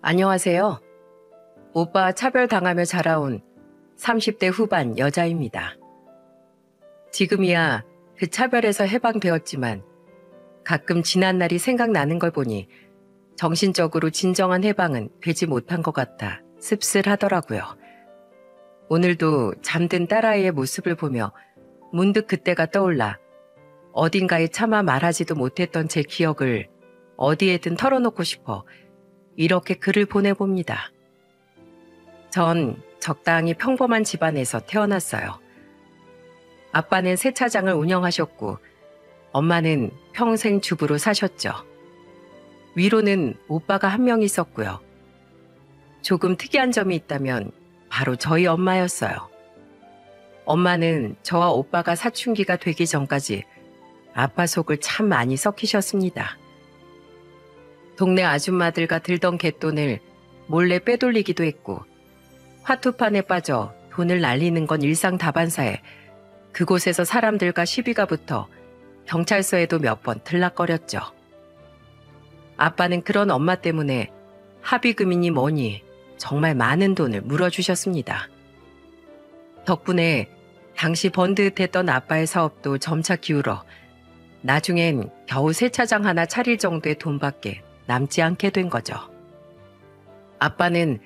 안녕하세요. 오빠 차별당하며 자라온 30대 후반 여자입니다. 지금이야 그 차별에서 해방되었지만 가끔 지난 날이 생각나는 걸 보니 정신적으로 진정한 해방은 되지 못한 것 같아 씁쓸하더라고요. 오늘도 잠든 딸아이의 모습을 보며 문득 그때가 떠올라 어딘가에 차마 말하지도 못했던 제 기억을 어디에든 털어놓고 싶어 이렇게 글을 보내봅니다. 전 적당히 평범한 집안에서 태어났어요. 아빠는 세차장을 운영하셨고 엄마는 평생 주부로 사셨죠. 위로는 오빠가 한 명 있었고요. 조금 특이한 점이 있다면 바로 저희 엄마였어요. 엄마는 저와 오빠가 사춘기가 되기 전까지 아빠 속을 참 많이 썩히셨습니다. 동네 아줌마들과 들던 갯돈을 몰래 빼돌리기도 했고 화투판에 빠져 돈을 날리는 건 일상다반사에 그곳에서 사람들과 시비가 붙어 경찰서에도 몇 번 들락거렸죠. 아빠는 그런 엄마 때문에 합의금이니 뭐니 정말 많은 돈을 물어주셨습니다. 덕분에 당시 번듯했던 아빠의 사업도 점차 기울어 나중엔 겨우 세차장 하나 차릴 정도의 돈밖에 남지 않게 된 거죠. 아빠는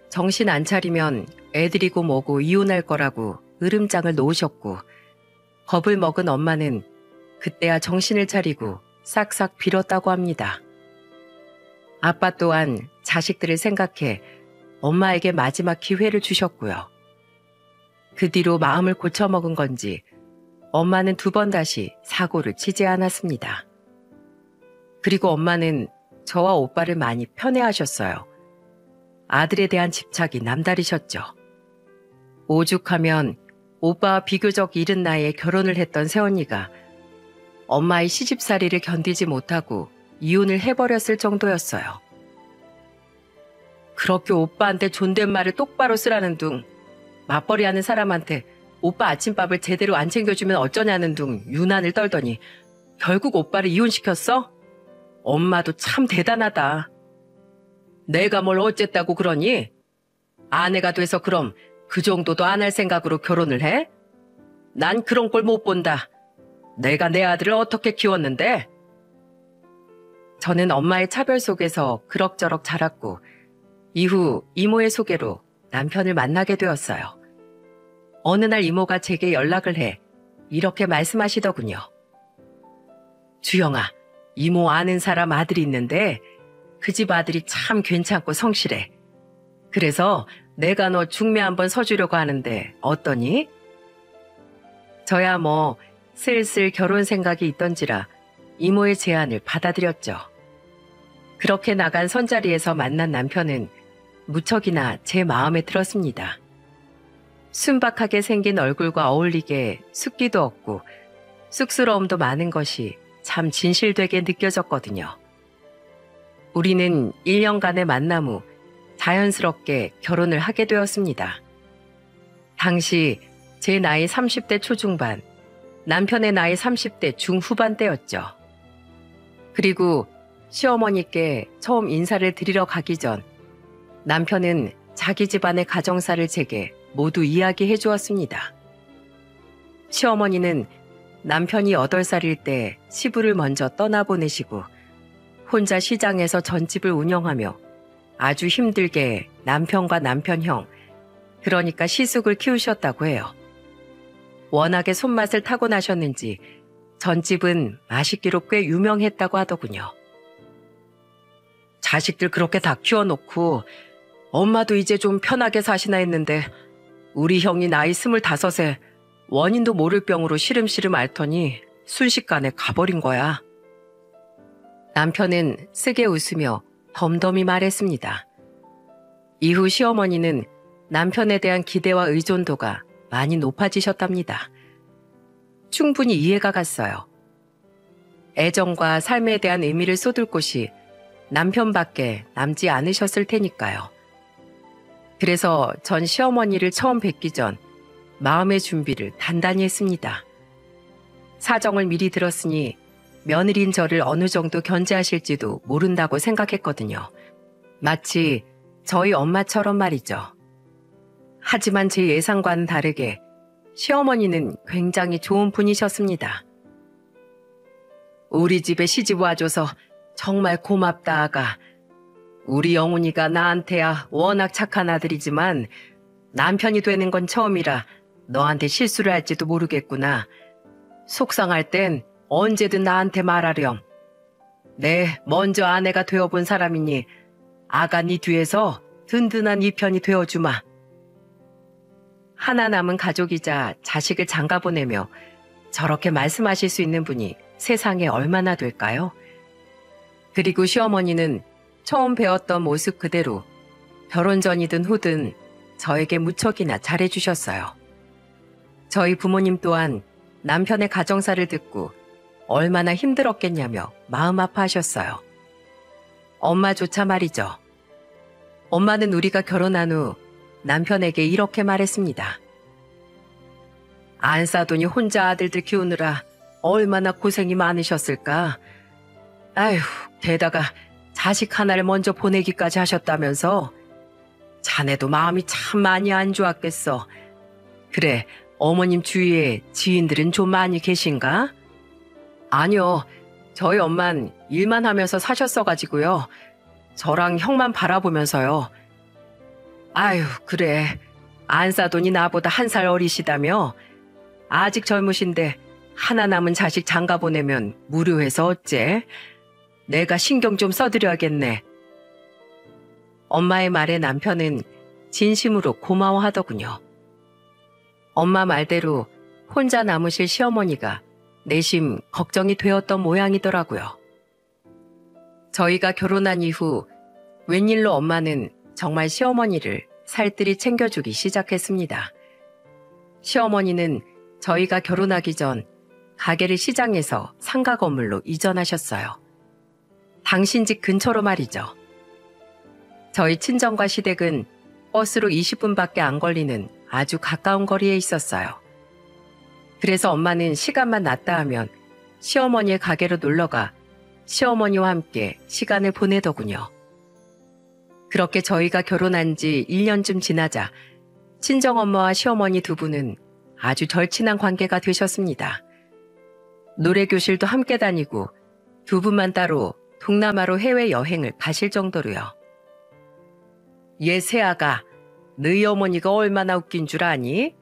정신 안 차리면 애들이고 뭐고 이혼할 거라고 으름장을 놓으셨고 겁을 먹은 엄마는 그때야 정신을 차리고 싹싹 빌었다고 합니다. 아빠 또한 자식들을 생각해 엄마에게 마지막 기회를 주셨고요. 그 뒤로 마음을 고쳐먹은 건지 엄마는 2번 다시 사고를 치지 않았습니다. 그리고 엄마는 저와 오빠를 많이 편애하셨어요. 아들에 대한 집착이 남다르셨죠. 오죽하면 오빠와 비교적 이른 나이에 결혼을 했던 새언니가 엄마의 시집살이를 견디지 못하고 이혼을 해버렸을 정도였어요. 그렇게 오빠한테 존댓말을 똑바로 쓰라는 둥, 맞벌이하는 사람한테 오빠 아침밥을 제대로 안 챙겨주면 어쩌냐는 둥 유난을 떨더니 결국 오빠를 이혼시켰어? 엄마도 참 대단하다. 내가 뭘 어쨌다고 그러니? 아내가 돼서 그럼 그 정도도 안 할 생각으로 결혼을 해? 난 그런 꼴 못 본다. 내가 내 아들을 어떻게 키웠는데? 저는 엄마의 차별 속에서 그럭저럭 자랐고 이후 이모의 소개로 남편을 만나게 되었어요. 어느 날 이모가 제게 연락을 해 이렇게 말씀하시더군요. 주영아, 이모 아는 사람 아들이 있는데 그 집 아들이 참 괜찮고 성실해. 그래서 내가 너 중매 한번 서주려고 하는데 어떠니? 저야 뭐 슬슬 결혼 생각이 있던지라 이모의 제안을 받아들였죠. 그렇게 나간 선자리에서 만난 남편은 무척이나 제 마음에 들었습니다. 순박하게 생긴 얼굴과 어울리게 숫기도 없고 쑥스러움도 많은 것이 참 진실되게 느껴졌거든요. 우리는 1년간의 만남 후 자연스럽게 결혼을 하게 되었습니다. 당시 제 나이 30대 초중반, 남편의 나이 30대 중후반 때였죠. 그리고 시어머니께 처음 인사를 드리러 가기 전 남편은 자기 집안의 가정사를 제게 모두 이야기해 주었습니다. 시어머니는 남편이 8살일 때 시부를 먼저 떠나보내시고 혼자 시장에서 전집을 운영하며 아주 힘들게 남편과 남편형, 그러니까 시숙을 키우셨다고 해요. 워낙에 손맛을 타고나셨는지 전집은 맛있기로 꽤 유명했다고 하더군요. 자식들 그렇게 다 키워놓고 엄마도 이제 좀 편하게 사시나 했는데 우리 형이 나이 25에 원인도 모를 병으로 시름시름 앓더니 순식간에 가버린 거야. 남편은 쓰게 웃으며 덤덤히 말했습니다. 이후 시어머니는 남편에 대한 기대와 의존도가 많이 높아지셨답니다. 충분히 이해가 갔어요. 애정과 삶에 대한 의미를 쏟을 곳이 남편밖에 남지 않으셨을 테니까요. 그래서 전 시어머니를 처음 뵙기 전 마음의 준비를 단단히 했습니다. 사정을 미리 들었으니 며느리인 저를 어느 정도 견제하실지도 모른다고 생각했거든요. 마치 저희 엄마처럼 말이죠. 하지만 제 예상과는 다르게 시어머니는 굉장히 좋은 분이셨습니다. 우리 집에 시집 와줘서 정말 고맙다, 아가. 우리 영훈이가 나한테야 워낙 착한 아들이지만 남편이 되는 건 처음이라 너한테 실수를 할지도 모르겠구나. 속상할 땐 언제든 나한테 말하렴. 내 먼저 아내가 되어본 사람이니 아가 네 뒤에서 든든한 이 편이 되어주마. 하나 남은 가족이자 자식을 장가 보내며 저렇게 말씀하실 수 있는 분이 세상에 얼마나 될까요? 그리고 시어머니는 처음 배웠던 모습 그대로 결혼 전이든 후든 저에게 무척이나 잘해주셨어요. 저희 부모님 또한 남편의 가정사를 듣고 얼마나 힘들었겠냐며 마음 아파하셨어요. 엄마조차 말이죠. 엄마는 우리가 결혼한 후 남편에게 이렇게 말했습니다. 안 싸더니 혼자 아들들 키우느라 얼마나 고생이 많으셨을까. 아휴, 게다가 자식 하나를 먼저 보내기까지 하셨다면서. 자네도 마음이 참 많이 안 좋았겠어. 그래, 어머님 주위에 지인들은 좀 많이 계신가? 아니요, 저희 엄만 일만 하면서 사셨어가지고요. 저랑 형만 바라보면서요. 아유, 그래. 안 싸더니 나보다 1살 어리시다며? 아직 젊으신데 하나 남은 자식 장가 보내면 무료해서 어째? 내가 신경 좀 써드려야겠네. 엄마의 말에 남편은 진심으로 고마워하더군요. 엄마 말대로 혼자 남으실 시어머니가 내심 걱정이 되었던 모양이더라고요. 저희가 결혼한 이후 웬일로 엄마는 정말 시어머니를 살뜰히 챙겨주기 시작했습니다. 시어머니는 저희가 결혼하기 전 가게를 시장에서 상가 건물로 이전하셨어요. 당신 집 근처로 말이죠. 저희 친정과 시댁은 버스로 20분밖에 안 걸리는 아주 가까운 거리에 있었어요. 그래서 엄마는 시간만 났다 하면 시어머니의 가게로 놀러가 시어머니와 함께 시간을 보내더군요. 그렇게 저희가 결혼한 지 1년쯤 지나자 친정엄마와 시어머니 두 분은 아주 절친한 관계가 되셨습니다. 노래교실도 함께 다니고 두 분만 따로 동남아로 해외여행을 가실 정도로요. 얘 새아가 너희 어머니가 얼마나 웃긴 줄 아니?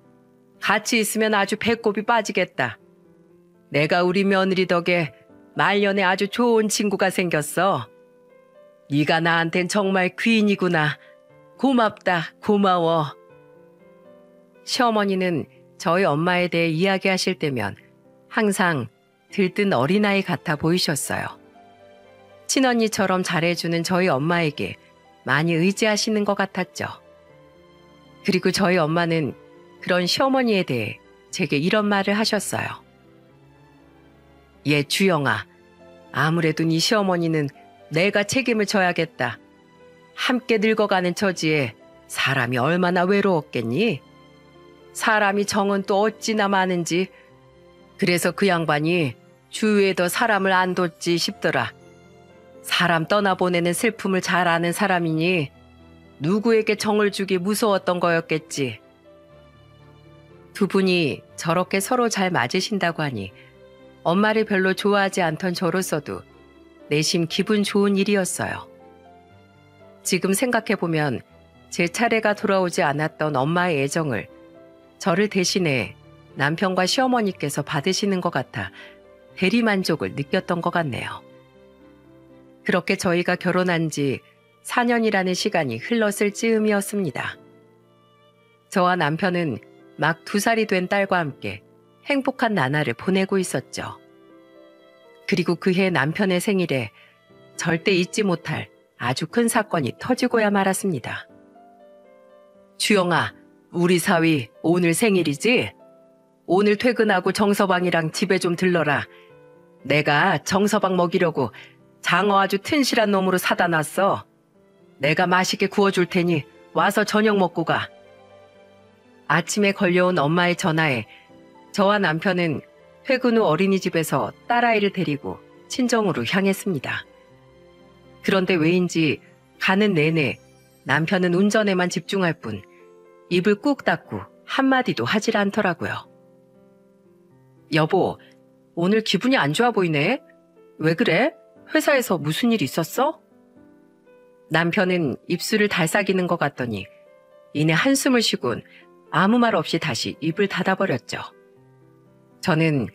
같이 있으면 아주 배꼽이 빠지겠다. 내가 우리 며느리 덕에 말년에 아주 좋은 친구가 생겼어. 네가 나한텐 정말 귀인이구나. 고맙다, 고마워. 시어머니는 저희 엄마에 대해 이야기하실 때면 항상 들뜬 어린아이 같아 보이셨어요. 친언니처럼 잘해주는 저희 엄마에게 많이 의지하시는 것 같았죠. 그리고 저희 엄마는 그런 시어머니에 대해 제게 이런 말을 하셨어요. 얘 주영아, 아무래도 네 시어머니는 내가 책임을 져야겠다. 함께 늙어가는 처지에 사람이 얼마나 외로웠겠니? 사람이 정은 또 어찌나 많은지. 그래서 그 양반이 주위에 더 사람을 안 뒀지 싶더라. 사람 떠나보내는 슬픔을 잘 아는 사람이니 누구에게 정을 주기 무서웠던 거였겠지. 두 분이 저렇게 서로 잘 맞으신다고 하니 엄마를 별로 좋아하지 않던 저로서도 내심 기분 좋은 일이었어요. 지금 생각해보면 제 차례가 돌아오지 않았던 엄마의 애정을 저를 대신해 남편과 시어머니께서 받으시는 것 같아 대리만족을 느꼈던 것 같네요. 그렇게 저희가 결혼한 지 4년이라는 시간이 흘렀을 즈음이었습니다. 저와 남편은 막 2살이 된 딸과 함께 행복한 나날을 보내고 있었죠. 그리고 그해 남편의 생일에 절대 잊지 못할 아주 큰 사건이 터지고야 말았습니다. 주영아, 우리 사위 오늘 생일이지? 오늘 퇴근하고 정서방이랑 집에 좀 들러라. 내가 정서방 먹이려고 장어 아주 튼실한 놈으로 사다 놨어. 내가 맛있게 구워줄 테니 와서 저녁 먹고 가. 아침에 걸려온 엄마의 전화에 저와 남편은 퇴근 후 어린이집에서 딸아이를 데리고 친정으로 향했습니다. 그런데 왜인지 가는 내내 남편은 운전에만 집중할 뿐 입을 꾹 닫고 한마디도 하질 않더라고요. 여보, 오늘 기분이 안 좋아 보이네. 왜 그래? 회사에서 무슨 일 있었어? 남편은 입술을 달싹이는 것 같더니 이내 한숨을 쉬곤 아무 말 없이 다시 입을 닫아버렸죠. 저는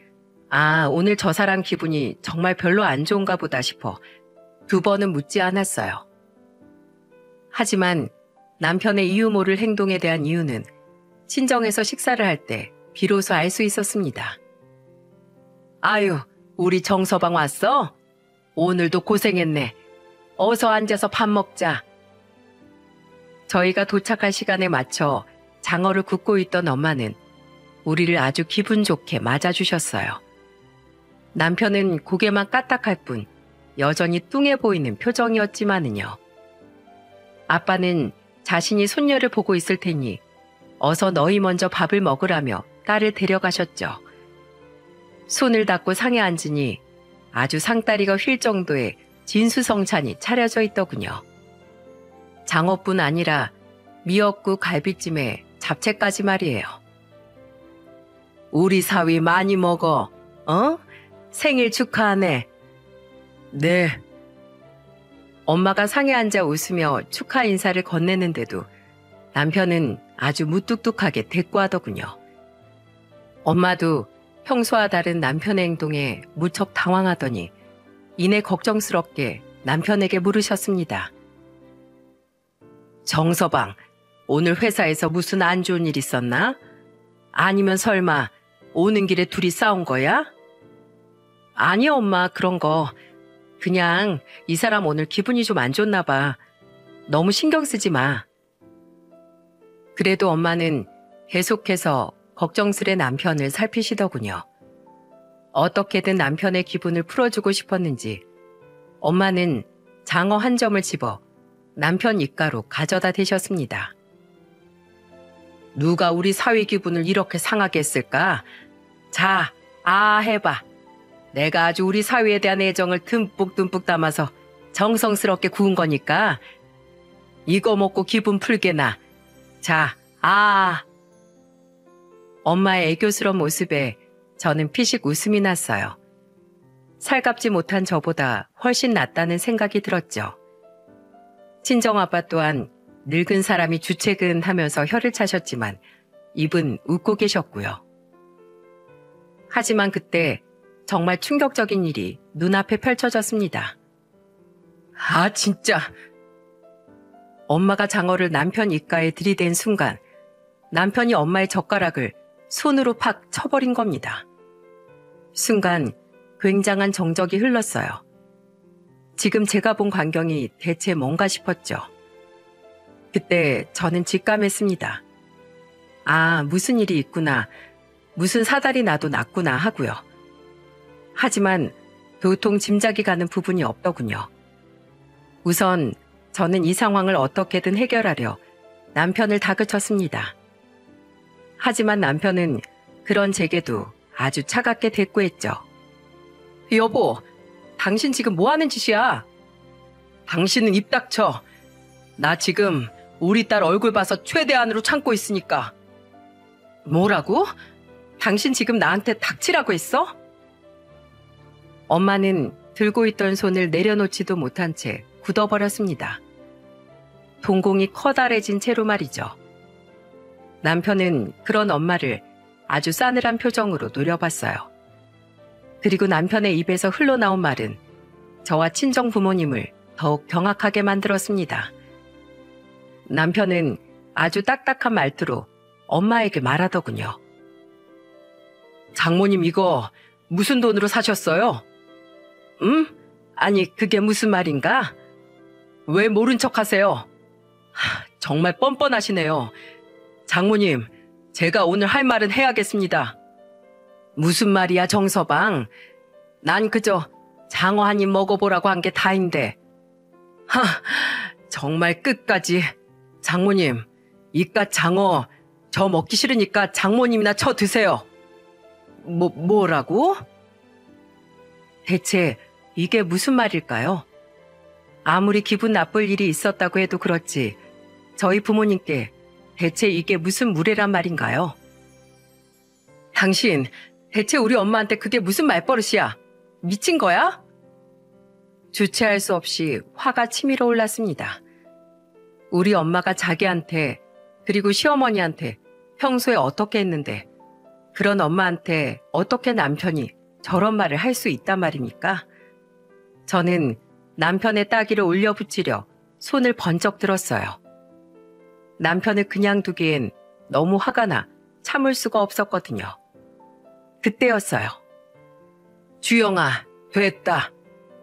오늘 저 사람 기분이 정말 별로 안 좋은가 보다 싶어 2번은 묻지 않았어요. 하지만 남편의 이유 모를 행동에 대한 이유는 친정에서 식사를 할 때 비로소 알 수 있었습니다. 아유, 우리 정서방 왔어? 오늘도 고생했네. 어서 앉아서 밥 먹자. 저희가 도착할 시간에 맞춰 장어를 굽고 있던 엄마는 우리를 아주 기분 좋게 맞아주셨어요. 남편은 고개만 까딱할 뿐 여전히 뚱해 보이는 표정이었지만은요. 아빠는 자신이 손녀를 보고 있을 테니 어서 너희 먼저 밥을 먹으라며 딸을 데려가셨죠. 손을 닫고 상에 앉으니 아주 상다리가 휠 정도의 진수성찬이 차려져 있더군요. 장어뿐 아니라 미역국, 갈비찜에 잡채까지 말이에요. 우리 사위 많이 먹어. 생일 축하하네. 네. 엄마가 상에 앉아 웃으며 축하 인사를 건네는데도 남편은 아주 무뚝뚝하게 대꾸하더군요. 엄마도 평소와 다른 남편의 행동에 무척 당황하더니 이내 걱정스럽게 남편에게 물으셨습니다. 정서방, 오늘 회사에서 무슨 안 좋은 일 있었나? 아니면 설마 오는 길에 둘이 싸운 거야? 아니 엄마, 그런 거. 그냥 이 사람 오늘 기분이 좀 안 좋나 봐. 너무 신경 쓰지 마. 그래도 엄마는 계속해서 걱정스레 남편을 살피시더군요. 어떻게든 남편의 기분을 풀어주고 싶었는지 엄마는 장어 한 점을 집어 남편 입가로 가져다 대셨습니다. 누가 우리 사위 기분을 이렇게 상하게 했을까? 자, 해봐. 내가 아주 우리 사위에 대한 애정을 듬뿍듬뿍 담아서 정성스럽게 구운 거니까 이거 먹고 기분 풀게나. 자, 엄마의 애교스러운 모습에 저는 피식 웃음이 났어요. 살갑지 못한 저보다 훨씬 낫다는 생각이 들었죠. 친정아빠 또한 늙은 사람이 주책은 하면서 혀를 차셨지만 입은 웃고 계셨고요. 하지만 그때 정말 충격적인 일이 눈앞에 펼쳐졌습니다. 진짜. 엄마가 장어를 남편 입가에 들이댄 순간 남편이 엄마의 젓가락을 손으로 팍 쳐버린 겁니다. 순간 굉장한 정적이 흘렀어요. 지금 제가 본 광경이 대체 뭔가 싶었죠. 그때 저는 직감했습니다. 무슨 일이 있구나. 무슨 사달이 나도 났구나 하고요. 하지만 도통 짐작이 가는 부분이 없더군요. 우선 저는 이 상황을 어떻게든 해결하려 남편을 다그쳤습니다. 하지만 남편은 그런 제게도 아주 차갑게 대꾸했죠. 여보, 당신 지금 뭐 하는 짓이야? 당신은 입 닥쳐. 나 지금 우리 딸 얼굴 봐서 최대한으로 참고 있으니까. 뭐라고? 당신 지금 나한테 닥치라고 했어? 엄마는 들고 있던 손을 내려놓지도 못한 채 굳어버렸습니다. 동공이 커다래진 채로 말이죠. 남편은 그런 엄마를 아주 싸늘한 표정으로 노려봤어요. 그리고 남편의 입에서 흘러나온 말은 저와 친정 부모님을 더욱 경악하게 만들었습니다. 남편은 아주 딱딱한 말투로 엄마에게 말하더군요. 장모님 이거 무슨 돈으로 사셨어요? 아니 그게 무슨 말인가? 왜 모른 척 하세요? 정말 뻔뻔하시네요. 장모님, 제가 오늘 할 말은 해야겠습니다. 무슨 말이야 정서방? 난 그저 장어 한 입 먹어보라고 한 게 다인데. 정말 끝까지. 장모님, 이깟 장어 저 먹기 싫으니까 장모님이나 쳐 드세요. 뭐라고? 대체 이게 무슨 말일까요? 아무리 기분 나쁠 일이 있었다고 해도 그렇지 저희 부모님께 대체 이게 무슨 무례란 말인가요? 당신 대체 우리 엄마한테 그게 무슨 말버릇이야? 미친 거야? 주체할 수 없이 화가 치밀어 올랐습니다. 우리 엄마가 자기한테 그리고 시어머니한테 평소에 어떻게 했는데 그런 엄마한테 어떻게 남편이 저런 말을 할 수 있단 말입니까? 저는 남편의 따귀를 올려붙이려 손을 번쩍 들었어요. 남편을 그냥 두기엔 너무 화가 나 참을 수가 없었거든요. 그때였어요. 주영아, 됐다.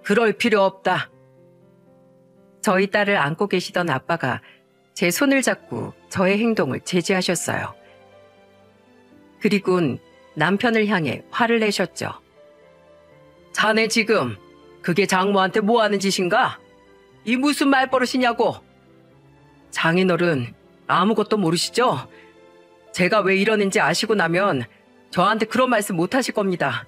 그럴 필요 없다. 저희 딸을 안고 계시던 아빠가 제 손을 잡고 저의 행동을 제지하셨어요. 그리곤 남편을 향해 화를 내셨죠. 자네 지금 그게 장모한테 뭐 하는 짓인가? 이 무슨 말버릇이냐고. 장인어른 아무것도 모르시죠? 제가 왜 이러는지 아시고 나면 저한테 그런 말씀 못 하실 겁니다.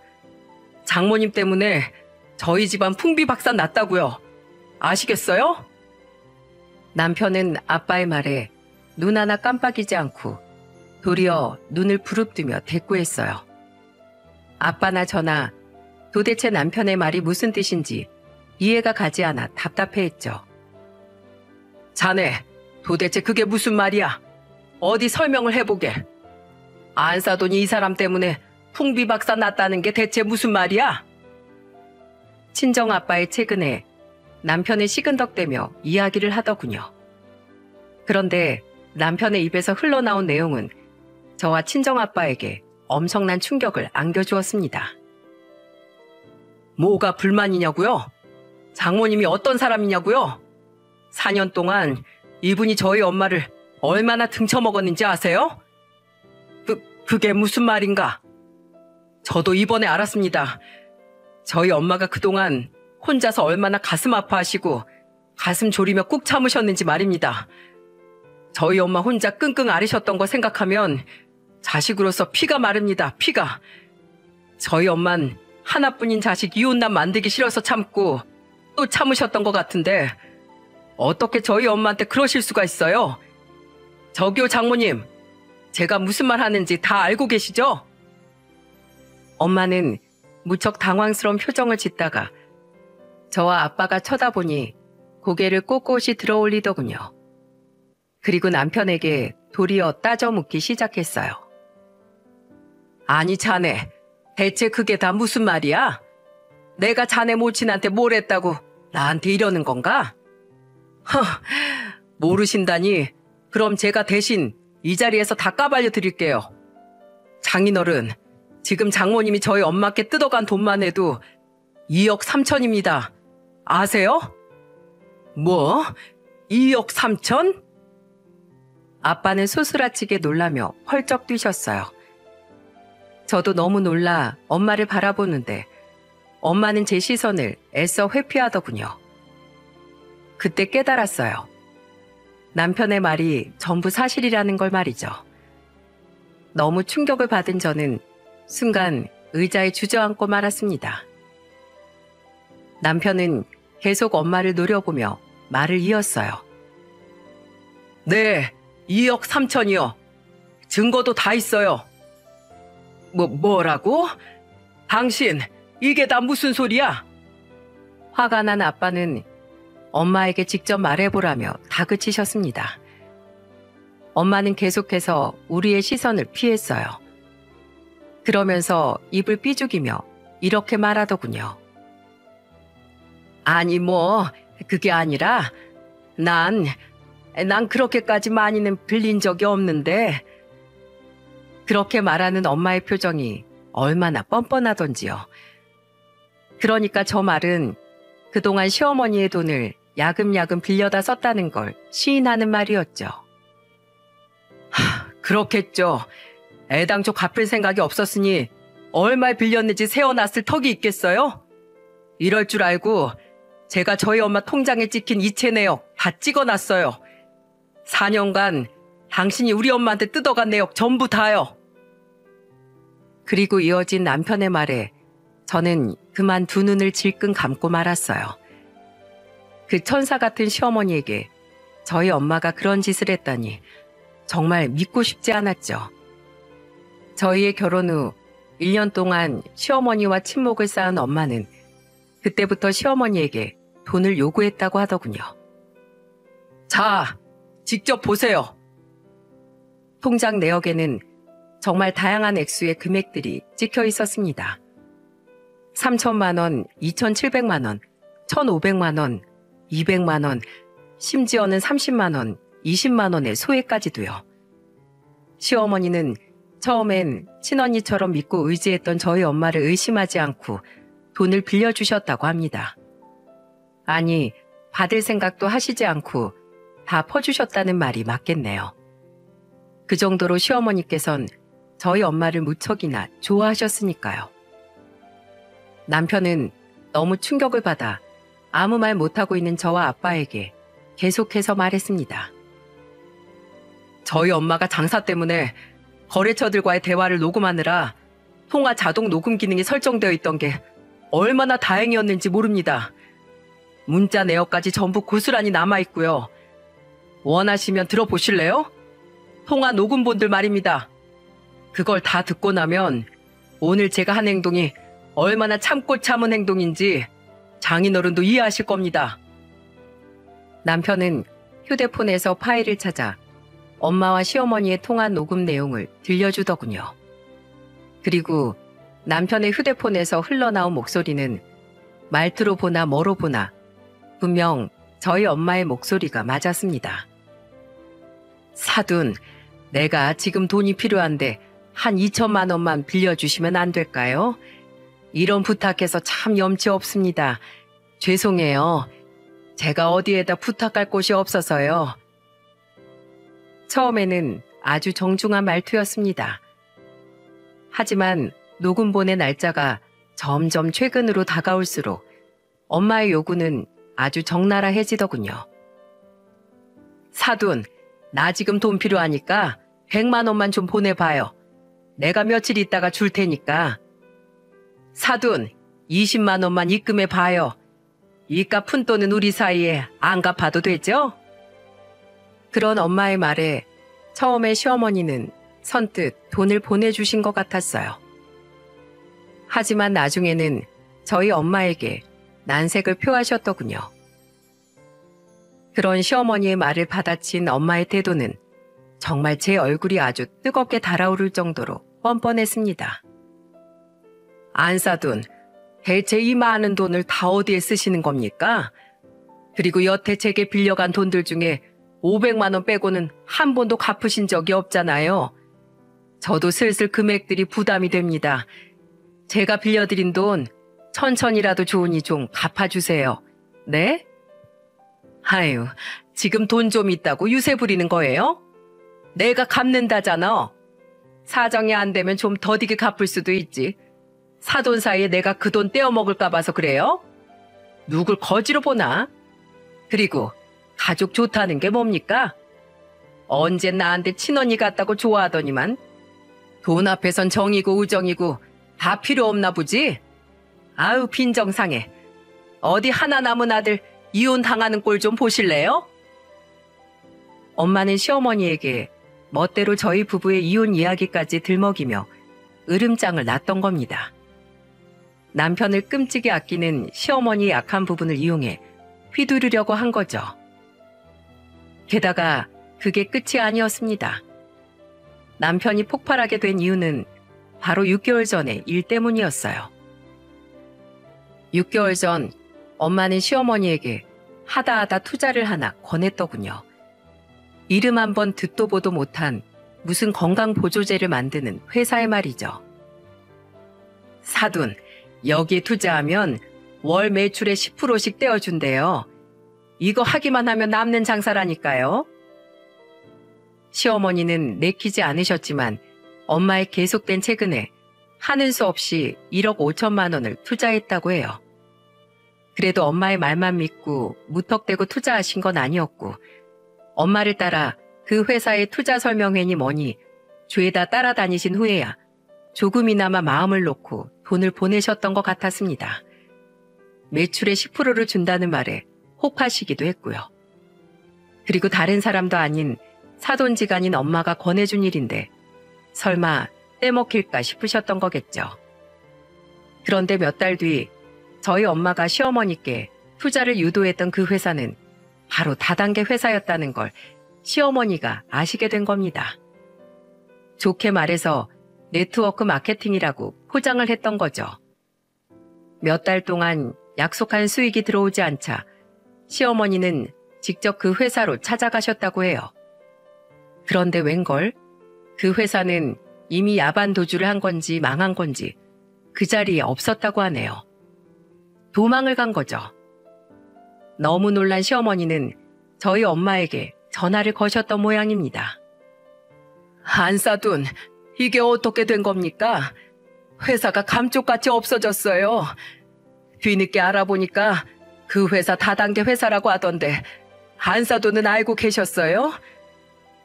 장모님 때문에 저희 집안 풍비박산 났다고요. 아시겠어요? 남편은 아빠의 말에 눈 하나 깜빡이지 않고 도리어 눈을 부릅뜨며 대꾸했어요. 아빠나 저나 도대체 남편의 말이 무슨 뜻인지 이해가 가지 않아 답답해했죠. 자네, 도대체 그게 무슨 말이야? 어디 설명을 해보게. 안 사돈이 이 사람 때문에 풍비박산 났다는 게 대체 무슨 말이야? 친정아빠의 최근에 남편을 시근덕대며 이야기를 하더군요. 그런데 남편의 입에서 흘러나온 내용은 저와 친정아빠에게 엄청난 충격을 안겨주었습니다. 뭐가 불만이냐고요? 장모님이 어떤 사람이냐고요? 4년 동안 이분이 저희 엄마를 얼마나 등쳐먹었는지 아세요? 그게 무슨 말인가? 저도 이번에 알았습니다. 저희 엄마가 그동안 혼자서 얼마나 가슴 아파하시고 가슴 졸이며 꾹 참으셨는지 말입니다. 저희 엄마 혼자 끙끙 앓으셨던 거 생각하면 자식으로서 피가 마릅니다. 피가. 저희 엄만 하나뿐인 자식 이혼남 만들기 싫어서 참고 또 참으셨던 것 같은데 어떻게 저희 엄마한테 그러실 수가 있어요? 저기요 장모님, 제가 무슨 말 하는지 다 알고 계시죠? 엄마는 무척 당황스러운 표정을 짓다가 저와 아빠가 쳐다보니 고개를 꼿꼿이 들어올리더군요. 그리고 남편에게 도리어 따져 묻기 시작했어요. 아니 자네, 대체 그게 다 무슨 말이야? 내가 자네 모친한테 뭘 했다고 나한테 이러는 건가? 모르신다니 그럼 제가 대신 이 자리에서 다 까발려 드릴게요. 장인어른, 지금 장모님이 저희 엄마께 뜯어간 돈만 해도 2억 3천입니다. 아세요? 뭐? 2억 3천? 아빠는 소스라치게 놀라며 펄쩍 뛰셨어요. 저도 너무 놀라 엄마를 바라보는데 엄마는 제 시선을 애써 회피하더군요. 그때 깨달았어요. 남편의 말이 전부 사실이라는 걸 말이죠. 너무 충격을 받은 저는 순간 의자에 주저앉고 말았습니다. 남편은 계속 엄마를 노려보며 말을 이었어요. 네, 2억 3천이요. 증거도 다 있어요. 뭐라고? 당신, 이게 다 무슨 소리야? 화가 난 아빠는 엄마에게 직접 말해보라며 다그치셨습니다. 엄마는 계속해서 우리의 시선을 피했어요. 그러면서 입을 삐죽이며 이렇게 말하더군요. 아니 그게 아니라 난 그렇게까지 많이는 빌린 적이 없는데. 그렇게 말하는 엄마의 표정이 얼마나 뻔뻔하던지요. 그러니까 저 말은 그동안 시어머니의 돈을 야금야금 빌려다 썼다는 걸 시인하는 말이었죠. 그렇겠죠. 애당초 갚을 생각이 없었으니 얼마에 빌렸는지 세어놨을 턱이 있겠어요? 이럴 줄 알고 제가 저희 엄마 통장에 찍힌 이체 내역 다 찍어놨어요. 4년간 당신이 우리 엄마한테 뜯어간 내역 전부 다요. 그리고 이어진 남편의 말에 저는 그만 두 눈을 질끈 감고 말았어요. 그 천사 같은 시어머니에게 저희 엄마가 그런 짓을 했다니 정말 믿고 싶지 않았죠. 저희의 결혼 후 1년 동안 시어머니와 친목을 쌓은 엄마는 그때부터 시어머니에게 돈을 요구했다고 하더군요. 자, 직접 보세요. 통장 내역에는 정말 다양한 액수의 금액들이 찍혀 있었습니다. 3천만 원, 2,700만 원, 1,500만 원, 200만 원, 심지어는 30만 원, 20만 원의 소액까지도요. 시어머니는 처음엔 친언니처럼 믿고 의지했던 저희 엄마를 의심하지 않고 돈을 빌려주셨다고 합니다. 아니, 받을 생각도 하시지 않고 다 퍼주셨다는 말이 맞겠네요. 그 정도로 시어머니께선 저희 엄마를 무척이나 좋아하셨으니까요. 남편은 너무 충격을 받아 아무 말 못하고 있는 저와 아빠에게 계속해서 말했습니다. 저희 엄마가 장사 때문에 거래처들과의 대화를 녹음하느라 통화 자동 녹음 기능이 설정되어 있던 게 얼마나 다행이었는지 모릅니다. 문자 내역까지 전부 고스란히 남아있고요. 원하시면 들어보실래요? 통화 녹음본들 말입니다. 그걸 다 듣고 나면 오늘 제가 한 행동이 얼마나 참고 참은 행동인지 장인어른도 이해하실 겁니다. 남편은 휴대폰에서 파일을 찾아 엄마와 시어머니의 통화 녹음 내용을 들려주더군요. 그리고 남편의 휴대폰에서 흘러나온 목소리는 말투로 보나 뭐로 보나 분명 저희 엄마의 목소리가 맞았습니다. 사돈, 내가 지금 돈이 필요한데 한 2천만 원만 빌려주시면 안 될까요? 이런 부탁해서 참 염치 없습니다. 죄송해요. 제가 어디에다 부탁할 곳이 없어서요. 처음에는 아주 정중한 말투였습니다. 하지만 녹음본의 날짜가 점점 최근으로 다가올수록 엄마의 요구는 아주 적나라해지더군요. 사돈, 나 지금 돈 필요하니까 100만 원만 좀 보내봐요. 내가 며칠 있다가 줄 테니까. 사돈, 20만 원만 입금해봐요. 이깟 푼돈은 우리 사이에 안 갚아도 되죠? 그런 엄마의 말에 처음에 시어머니는 선뜻 돈을 보내주신 것 같았어요. 하지만 나중에는 저희 엄마에게 난색을 표하셨더군요. 그런 시어머니의 말을 받아친 엄마의 태도는 정말 제 얼굴이 아주 뜨겁게 달아오를 정도로 뻔뻔했습니다. 안사돈, 대체 이 많은 돈을 다 어디에 쓰시는 겁니까? 그리고 여태 제게 빌려간 돈들 중에 500만 원 빼고는 한 번도 갚으신 적이 없잖아요. 저도 슬슬 금액들이 부담이 됩니다. 제가 빌려드린 돈 천천히라도 좋으니 좀 갚아주세요. 네? 아유, 지금 돈 좀 있다고 유세 부리는 거예요? 내가 갚는다잖아. 사정이 안 되면 좀 더디게 갚을 수도 있지. 사돈 사이에 내가 그 돈 떼어먹을까 봐서 그래요? 누굴 거지로 보나? 그리고 가족 좋다는 게 뭡니까? 언제 나한테 친언니 같다고 좋아하더니만 돈 앞에선 정이고 우정이고 다 필요 없나 보지? 아유, 빈정상해. 어디 하나 남은 아들 이혼당하는 꼴 좀 보실래요? 엄마는 시어머니에게 멋대로 저희 부부의 이혼 이야기까지 들먹이며 으름장을 놨던 겁니다. 남편을 끔찍이 아끼는 시어머니의 약한 부분을 이용해 휘두르려고 한 거죠. 게다가 그게 끝이 아니었습니다. 남편이 폭발하게 된 이유는 바로 6개월 전의 일 때문이었어요. 6개월 전 엄마는 시어머니에게 하다하다 투자를 하나 권했더군요. 이름 한번 듣도 보도 못한 무슨 건강보조제를 만드는 회사의 말이죠. 사돈, 여기에 투자하면 월 매출의 10%씩 떼어준대요. 이거 하기만 하면 남는 장사라니까요. 시어머니는 내키지 않으셨지만 엄마의 계속된 최근에 하는 수 없이 1억 5천만 원을 투자했다고 해요. 그래도 엄마의 말만 믿고 무턱대고 투자하신 건 아니었고 엄마를 따라 그 회사의 투자 설명회니 뭐니 죄다 따라다니신 후에야 조금이나마 마음을 놓고 돈을 보내셨던 것 같았습니다. 매출의 10%를 준다는 말에 혹하시기도 했고요. 그리고 다른 사람도 아닌 사돈지간인 엄마가 권해준 일인데 설마 떼먹힐까 싶으셨던 거겠죠. 그런데 몇 달 뒤 저희 엄마가 시어머니께 투자를 유도했던 그 회사는 바로 다단계 회사였다는 걸 시어머니가 아시게 된 겁니다. 좋게 말해서 네트워크 마케팅이라고 포장을 했던 거죠. 몇 달 동안 약속한 수익이 들어오지 않자 시어머니는 직접 그 회사로 찾아가셨다고 해요. 그런데 웬걸? 그 회사는 이미 야반 도주를 한 건지 망한 건지 그 자리에 없었다고 하네요. 도망을 간 거죠. 너무 놀란 시어머니는 저희 엄마에게 전화를 거셨던 모양입니다. 안사돈, 이게 어떻게 된 겁니까? 회사가 감쪽같이 없어졌어요. 뒤늦게 알아보니까 그 회사 다단계 회사라고 하던데 안사돈은 알고 계셨어요?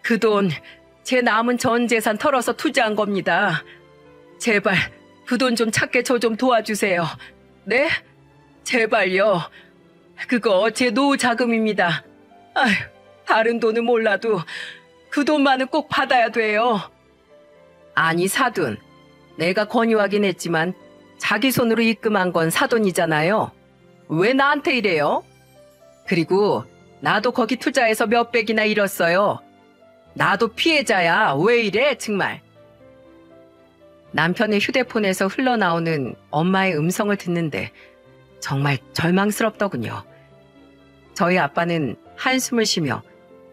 그 돈 제 남은 전 재산 털어서 투자한 겁니다. 제발 그 돈 좀 찾게 저 좀 도와주세요. 네? 제발요. 그거 제 노후 자금입니다. 아휴, 다른 돈은 몰라도 그 돈만은 꼭 받아야 돼요. 아니 사돈, 내가 권유하긴 했지만 자기 손으로 입금한 건 사돈이잖아요. 왜 나한테 이래요? 그리고 나도 거기 투자해서 몇백이나 잃었어요. 나도 피해자야. 왜 이래 정말. 남편의 휴대폰에서 흘러나오는 엄마의 음성을 듣는데 정말 절망스럽더군요. 저희 아빠는 한숨을 쉬며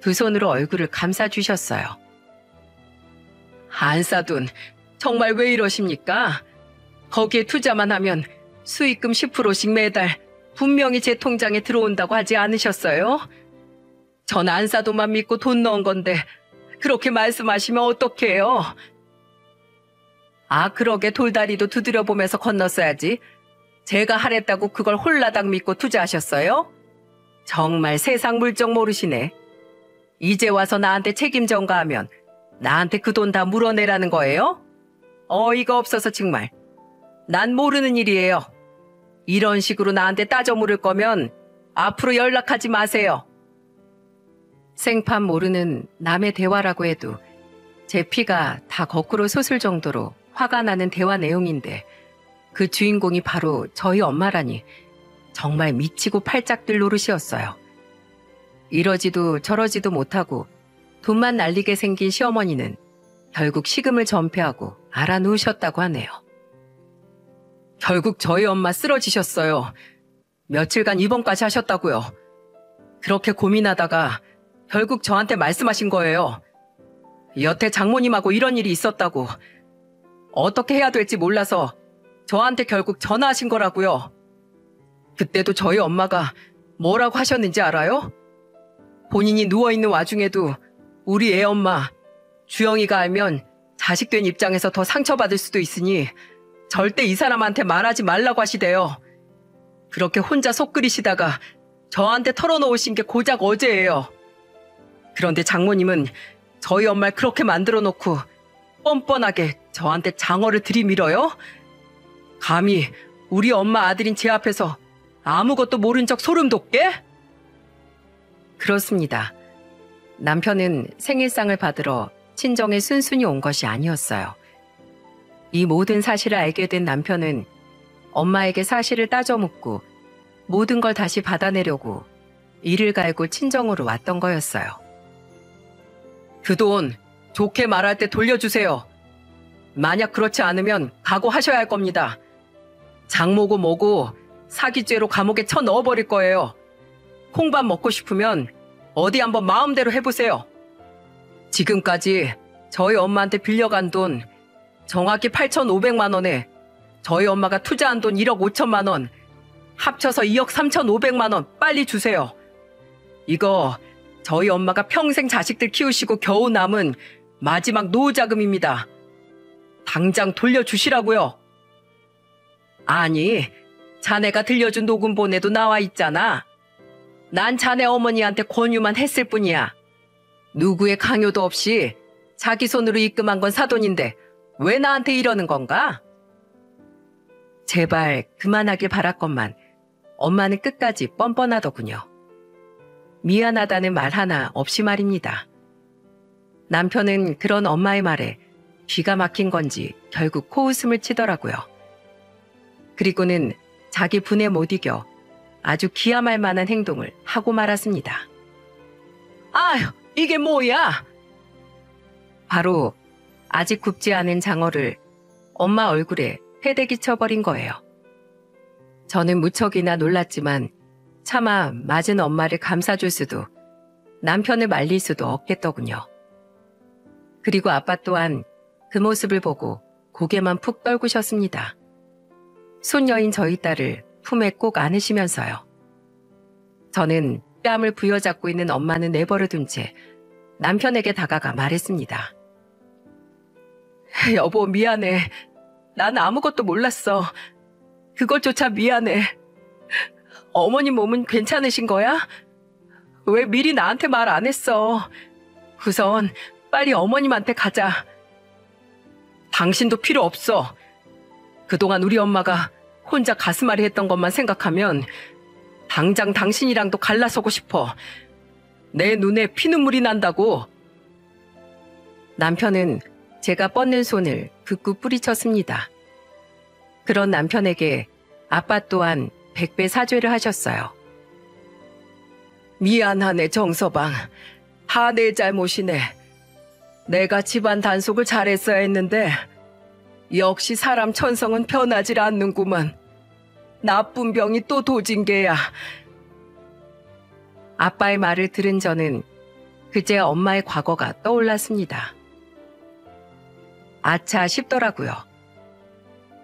두 손으로 얼굴을 감싸주셨어요. 안사돈, 정말 왜 이러십니까? 거기에 투자만 하면 수익금 10%씩 매달 분명히 제 통장에 들어온다고 하지 않으셨어요? 전 안사돈만 믿고 돈 넣은 건데 그렇게 말씀하시면 어떡해요? 아, 그러게 돌다리도 두드려 보면서 건넜어야지. 제가 하랬다고 그걸 홀라당 믿고 투자하셨어요? 정말 세상 물정 모르시네. 이제 와서 나한테 책임 전가하면 나한테 그 돈 다 물어내라는 거예요? 어이가 없어서 정말. 난 모르는 일이에요. 이런 식으로 나한테 따져 물을 거면 앞으로 연락하지 마세요. 생판 모르는 남의 대화라고 해도 제 피가 다 거꾸로 솟을 정도로 화가 나는 대화 내용인데 그 주인공이 바로 저희 엄마라니 정말 미치고 팔짝 뛸 노릇이었어요. 이러지도 저러지도 못하고 돈만 날리게 생긴 시어머니는 결국 식음을 전폐하고 알아놓으셨다고 하네요. 결국 저희 엄마 쓰러지셨어요. 며칠간 입원까지 하셨다고요. 그렇게 고민하다가 결국 저한테 말씀하신 거예요. 여태 장모님하고 이런 일이 있었다고. 어떻게 해야 될지 몰라서 저한테 결국 전화하신 거라고요. 그때도 저희 엄마가 뭐라고 하셨는지 알아요? 본인이 누워있는 와중에도 우리 애 엄마 주영이가 알면 자식된 입장에서 더 상처받을 수도 있으니 절대 이 사람한테 말하지 말라고 하시대요. 그렇게 혼자 속 끓이시다가 저한테 털어놓으신 게 고작 어제예요. 그런데 장모님은 저희 엄마를 그렇게 만들어 놓고 뻔뻔하게 저한테 장어를 들이밀어요? 감히 우리 엄마 아들인 제 앞에서 아무것도 모른 척 소름 돋게? 그렇습니다. 남편은 생일상을 받으러 친정에 순순히 온 것이 아니었어요. 이 모든 사실을 알게 된 남편은 엄마에게 사실을 따져 묻고 모든 걸 다시 받아내려고 이를 갈고 친정으로 왔던 거였어요. 그 돈 좋게 말할 때 돌려주세요. 만약 그렇지 않으면 각오하셔야 할 겁니다. 장모고 뭐고 사기죄로 감옥에 쳐 넣어버릴 거예요. 콩밥 먹고 싶으면 어디 한번 마음대로 해보세요. 지금까지 저희 엄마한테 빌려간 돈 정확히 8,500만 원에 저희 엄마가 투자한 돈 1억 5천만 원 합쳐서 2억 3,500만 원 빨리 주세요. 이거 저희 엄마가 평생 자식들 키우시고 겨우 남은 마지막 노후 자금입니다. 당장 돌려주시라고요. 아니, 자네가 들려준 녹음본에도 나와 있잖아. 난 자네 어머니한테 권유만 했을 뿐이야. 누구의 강요도 없이 자기 손으로 입금한 건 사돈인데 왜 나한테 이러는 건가? 제발 그만하길 바랐건만 엄마는 끝까지 뻔뻔하더군요. 미안하다는 말 하나 없이 말입니다. 남편은 그런 엄마의 말에 귀가 막힌 건지 결국 코웃음을 치더라고요. 그리고는 자기 분에 못 이겨 아주 기함할 만한 행동을 하고 말았습니다. 아휴, 이게 뭐야? 바로 아직 굽지 않은 장어를 엄마 얼굴에 패대기 쳐버린 거예요. 저는 무척이나 놀랐지만 차마 맞은 엄마를 감싸줄 수도 남편을 말릴 수도 없겠더군요. 그리고 아빠 또한 그 모습을 보고 고개만 푹 떨구셨습니다. 손녀인 저희 딸을 품에 꼭 안으시면서요. 저는 뺨을 부여잡고 있는 엄마는 내버려 둔 채 남편에게 다가가 말했습니다. 여보, 미안해. 난 아무것도 몰랐어. 그것조차 미안해. 어머니 몸은 괜찮으신 거야? 왜 미리 나한테 말 안 했어? 우선 빨리 어머님한테 가자. 당신도 필요 없어. 그동안 우리 엄마가 혼자 가슴앓이 했던 것만 생각하면 당장 당신이랑도 갈라서고 싶어. 내 눈에 피눈물이 난다고. 남편은 제가 뻗는 손을 극구 뿌리쳤습니다. 그런 남편에게 아빠 또한 100배 사죄를 하셨어요. 미안하네, 정서방. 다 내 잘못이네. 내가 집안 단속을 잘했어야 했는데 역시 사람 천성은 변하질 않는구만. 나쁜 병이 또 도진 게야. 아빠의 말을 들은 저는 그제 엄마의 과거가 떠올랐습니다. 아차 싶더라고요.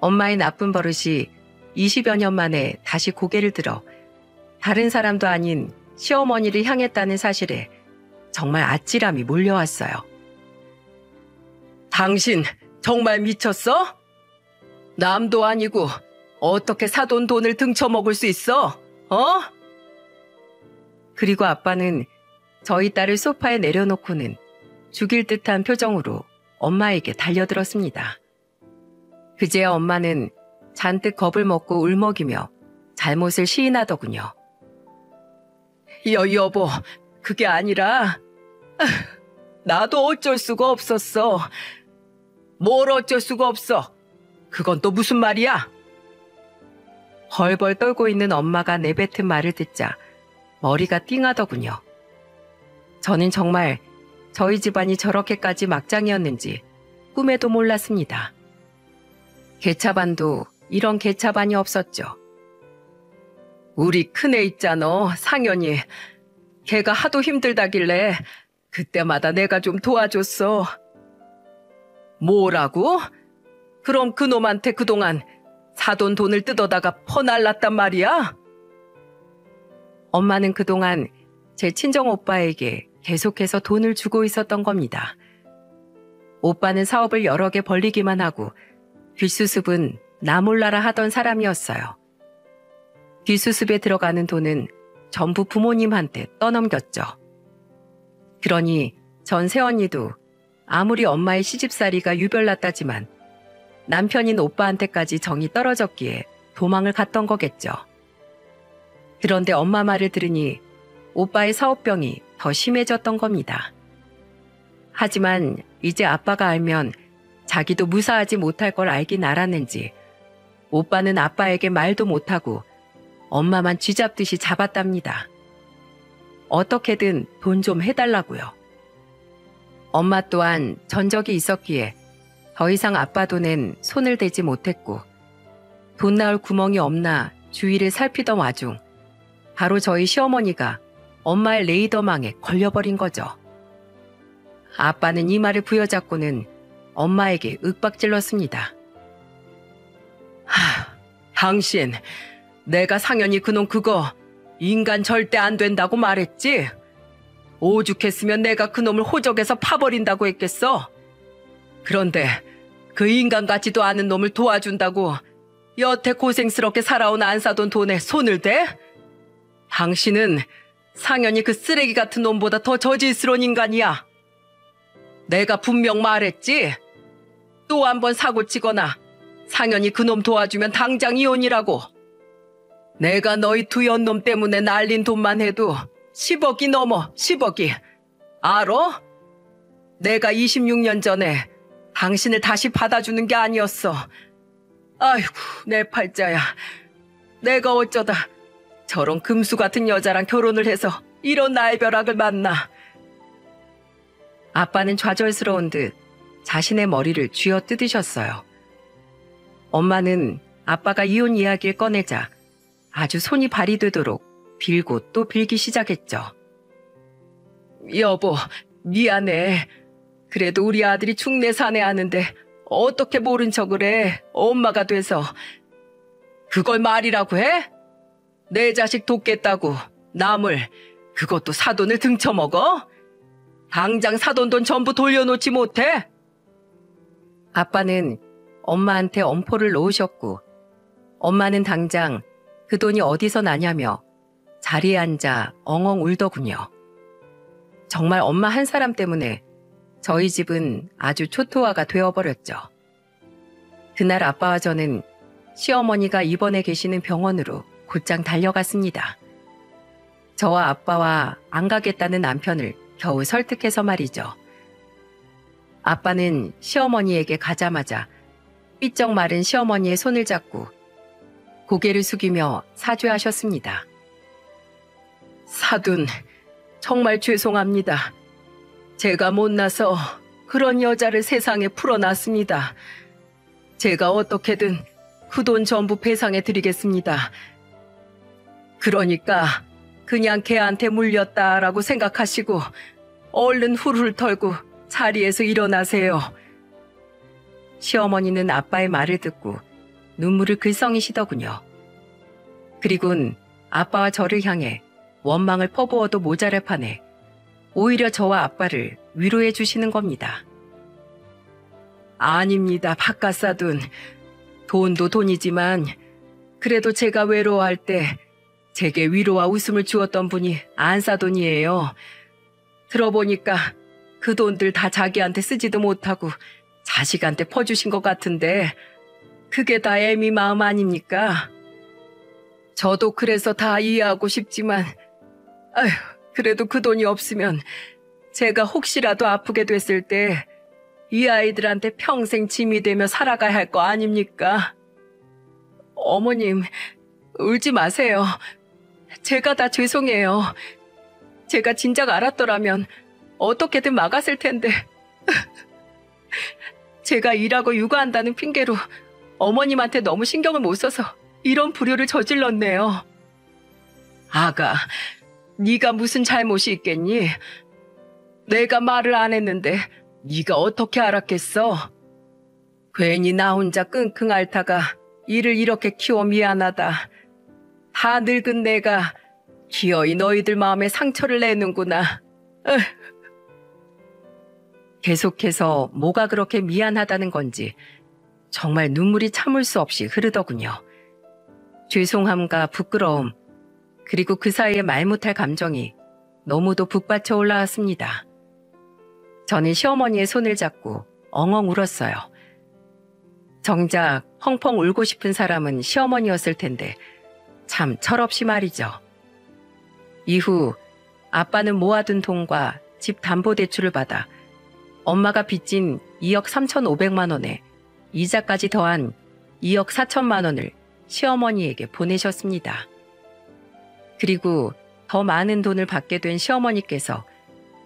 엄마의 나쁜 버릇이 20여 년 만에 다시 고개를 들어 다른 사람도 아닌 시어머니를 향했다는 사실에 정말 아찔함이 몰려왔어요. 당신 정말 미쳤어? 남도 아니고 어떻게 사돈 돈을 등쳐먹을 수 있어? 어? 그리고 아빠는 저희 딸을 소파에 내려놓고는 죽일 듯한 표정으로 엄마에게 달려들었습니다. 그제야 엄마는 잔뜩 겁을 먹고 울먹이며 잘못을 시인하더군요. 여보, 그게 아니라 나도 어쩔 수가 없었어. 뭘 어쩔 수가 없어? 그건 또 무슨 말이야? 벌벌 떨고 있는 엄마가 내뱉은 말을 듣자 머리가 띵하더군요. 저는 정말 저희 집안이 저렇게까지 막장이었는지 꿈에도 몰랐습니다. 개차반도 이런 개차반이 없었죠. 우리 큰애 있잖아, 상현이. 걔가 하도 힘들다길래 그때마다 내가 좀 도와줬어. 뭐라고? 그럼 그놈한테 그동안 사돈 돈을 뜯어다가 퍼날랐단 말이야? 엄마는 그동안 제 친정 오빠에게 계속해서 돈을 주고 있었던 겁니다. 오빠는 사업을 여러 개 벌리기만 하고 뒷수습은 나 몰라라 하던 사람이었어요. 뒷수습에 들어가는 돈은 전부 부모님한테 떠넘겼죠. 그러니 전 새언니도 아무리 엄마의 시집살이가 유별났다지만 남편인 오빠한테까지 정이 떨어졌기에 도망을 갔던 거겠죠. 그런데 엄마 말을 들으니 오빠의 사업병이 더 심해졌던 겁니다. 하지만 이제 아빠가 알면 자기도 무사하지 못할 걸 알긴 알았는지 오빠는 아빠에게 말도 못하고 엄마만 쥐잡듯이 잡았답니다. 어떻게든 돈 좀 해달라고요. 엄마 또한 전적이 있었기에 더 이상 아빠 돈엔 손을 대지 못했고 돈 나올 구멍이 없나 주위를 살피던 와중 바로 저희 시어머니가 엄마의 레이더망에 걸려버린 거죠. 아빠는 이 말을 부여잡고는 엄마에게 윽박질렀습니다. 당신, 내가 상현이 그놈 그거 인간 절대 안 된다고 말했지? 오죽했으면 내가 그놈을 호적에서 파버린다고 했겠어? 그런데 그 인간 같지도 않은 놈을 도와준다고 여태 고생스럽게 살아온 안사돈 돈에 손을 대? 당신은 상현이 그 쓰레기 같은 놈보다 더 저질스러운 인간이야. 내가 분명 말했지? 또 한 번 사고치거나 상현이 그놈 도와주면 당장 이혼이라고. 내가 너희 두 연놈 때문에 날린 돈만 해도 10억이 넘어, 10억이. 알어? 내가 26년 전에 당신을 다시 받아주는 게 아니었어. 아이고, 내 팔자야. 내가 어쩌다 저런 금수 같은 여자랑 결혼을 해서 이런 날벼락을 만나. 아빠는 좌절스러운 듯 자신의 머리를 쥐어 뜯으셨어요. 엄마는 아빠가 이혼 이야기를 꺼내자 아주 손이 발이 되도록 빌고 또 빌기 시작했죠. 여보, 미안해. 그래도 우리 아들이 중내 사내하는데 어떻게 모른 척을 해. 엄마가 돼서. 그걸 말이라고 해? 내 자식 돕겠다고 남을, 그것도 사돈을 등쳐먹어? 당장 사돈 돈 전부 돌려놓지 못해? 아빠는 엄마한테 엄포를 놓으셨고 엄마는 당장 그 돈이 어디서 나냐며 자리에 앉아 엉엉 울더군요. 정말 엄마 한 사람 때문에 저희 집은 아주 초토화가 되어버렸죠. 그날 아빠와 저는 시어머니가 입원해 계시는 병원으로 곧장 달려갔습니다. 저와 아빠와 안 가겠다는 남편을 겨우 설득해서 말이죠. 아빠는 시어머니에게 가자마자 삐쩍 마른 시어머니의 손을 잡고 고개를 숙이며 사죄하셨습니다. 사돈, 정말 죄송합니다. 제가 못나서 그런 여자를 세상에 풀어놨습니다. 제가 어떻게든 그 돈 전부 배상해 드리겠습니다. 그러니까 그냥 걔한테 물렸다라고 생각하시고 얼른 훌훌 털고 자리에서 일어나세요. 시어머니는 아빠의 말을 듣고 눈물을 글썽이시더군요. 그리곤 아빠와 저를 향해 원망을 퍼부어도 모자랄 판에 오히려 저와 아빠를 위로해 주시는 겁니다. 아닙니다, 박가사돈. 돈도 돈이지만 그래도 제가 외로워할 때 제게 위로와 웃음을 주었던 분이 안사돈이에요. 들어보니까 그 돈들 다 자기한테 쓰지도 못하고 자식한테 퍼주신 것 같은데 그게 다 애미 마음 아닙니까? 저도 그래서 다 이해하고 싶지만 아휴, 그래도 그 돈이 없으면 제가 혹시라도 아프게 됐을 때 이 아이들한테 평생 짐이 되며 살아가야 할 거 아닙니까? 어머님, 울지 마세요. 제가 다 죄송해요. 제가 진작 알았더라면 어떻게든 막았을 텐데. 제가 일하고 육아한다는 핑계로 어머님한테 너무 신경을 못 써서 이런 불효를 저질렀네요. 아가, 네가 무슨 잘못이 있겠니? 내가 말을 안 했는데 네가 어떻게 알았겠어? 괜히 나 혼자 끙끙 앓다가 일을 이렇게 키워 미안하다. 다 늙은 내가 기어이 너희들 마음에 상처를 내는구나. 계속해서 뭐가 그렇게 미안하다는 건지 정말 눈물이 참을 수 없이 흐르더군요. 죄송함과 부끄러움, 그리고 그 사이에 말 못할 감정이 너무도 북받쳐 올라왔습니다. 저는 시어머니의 손을 잡고 엉엉 울었어요. 정작 펑펑 울고 싶은 사람은 시어머니였을 텐데 참 철없이 말이죠. 이후 아빠는 모아둔 돈과 집 담보대출을 받아 엄마가 빚진 2억 3,500만 원에 이자까지 더한 2억 4천만 원을 시어머니에게 보내셨습니다. 그리고 더 많은 돈을 받게 된 시어머니께서